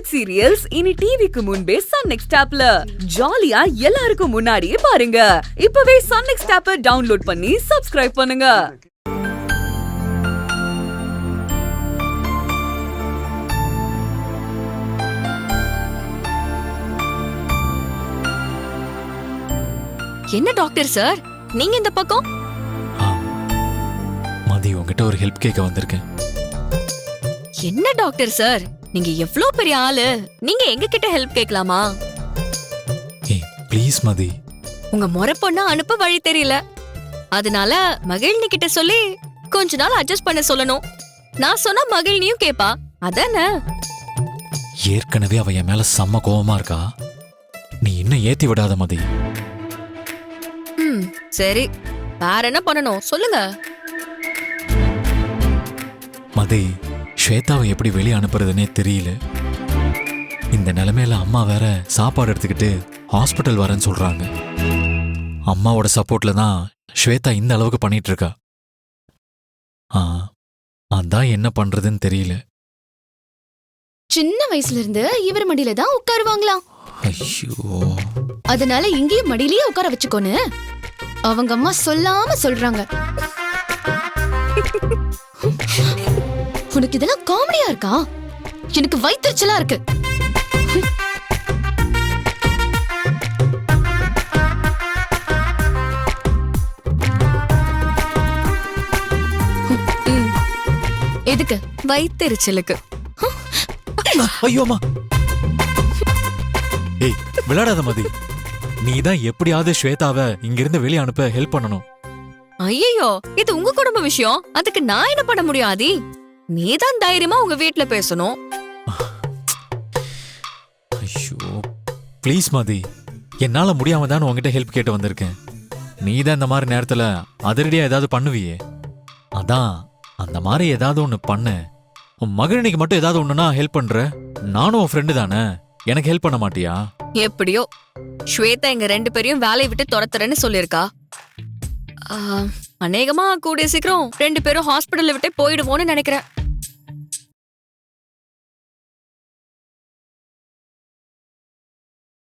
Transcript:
Hit serials இனி டிவிக்கு முன்பே சன் நெக்ஸ்ட் ஆப்ல ஜாலியா எல்லாருக்கும் முன்னாடியே பாருங்க. இப்பவே சன் நெக்ஸ்ட் ஆப்பை டவுன்லோட் பண்ணி சப்ஸ்கிரைப் பண்ணுங்க. என்ன டாக்டர் சார், நீங்க இந்த பக்கம்? மதி, உங்ககிட்ட ஒரு ஹெல்ப் கேட்க வந்திருக்கேன். என்ன டாக்டர் சார், நீங்க எவ்ளோ பெரிய ஆளு, நீங்க எங்க கிட்ட ஹெல்ப் கேட்கலாமா? ஏய் ப்ளீஸ் மதி. உங்க முறை பொண்ணா அனுப்ப வழி தெரியல, அதனால மகிழ்னி கிட்ட சொல்லி கொஞ்ச நாள் அட்ஜஸ்ட் பண்ண சொல்லணும். நான் சொன்னா மகிழ்னியும் கேப்பா, அதானே? ஏற்கனவே அவ என் மேல செம்ம கோவமா இருக்கா, நீ இன்னும் ஏத்தி விடாத மதி. சரி, வேற என்ன பண்ணணும் சொல்லுங்க. மதி, ஸ்வேதாவை எப்படி வெளியே அனுப்புறதுன்னே தெரியல. இந்த நிலைமையில அம்மா வேற சாப்பாடு எடுத்துக்கிட்டு ஹாஸ்பிட்டல் வரேன்னு சொல்றாங்க. அம்மாவோட சப்போர்ட்ல தான் ஸ்வேதா இந்த அளவுக்கு பண்ணிட்டு இருக்கா. அதான் என்ன பண்றதுன்னு தெரியல. சின்ன வயசுல இருந்து இவர் மடியில தான் உட்காருவாங்களாம். ஐயோ, அதனால இங்கேயும் மடியிலேயே உட்கார வச்சுக்கோன்னு அவங்க அம்மா சொல்லாம சொல்றாங்க. உனக்கு இதெல்லாம் காமெடியா இருக்கா? எனக்கு வயிற்றுச்சலா இருக்கு. எதுக்கு? வயித்தெரிச்சலுக்கு. ஐயோமா. ஏய் விளையாடாத மதி, நீ தான் எப்படியாவது ஸ்வேதாவை இங்கிருந்து வெளியே அனுப்ப ஹெல்ப் பண்ணணும். ஐயோ, இது உங்க குடும்ப விஷயம், அதுக்கு நான் என்ன பண்ண முடியும்? ஆதி, நீதான் தைரியமா உங்க வீட்ல பேசணும். ஐயோ ப்ளீஸ் மதி, என்னால முடியாம தான் உங்ககிட்ட ஹெல்ப் கேட்டு வந்திருக்கேன். நீ தான் இந்த மாதிரி நேரத்துல அதிரடியா ஏதாவது பண்ணுவியே, அதான் அந்த மாதிரி ஏதாவது ஒண்ணு பண்ணு. உன் மகிழ்னிக்கு மட்டும் ஏதாவது ஒண்ணுனா ஹெல்ப் பண்ற. நானும் உன் ஃப்ரெண்டு தானே, எனக்கு ஹெல்ப் பண்ண மாட்டியா? எப்படியோ ஸ்வேதா எங்க 2 பேரையும் வேலையை விட்டு துரத்துறேன்னு சொல்லிருக்கா. அநேகமா கூடிய சீக்கிரம் 2 பேரும் ஹாஸ்பிடல்ல விட்டே போயிடுவோன்னு நினைக்கிறேன்.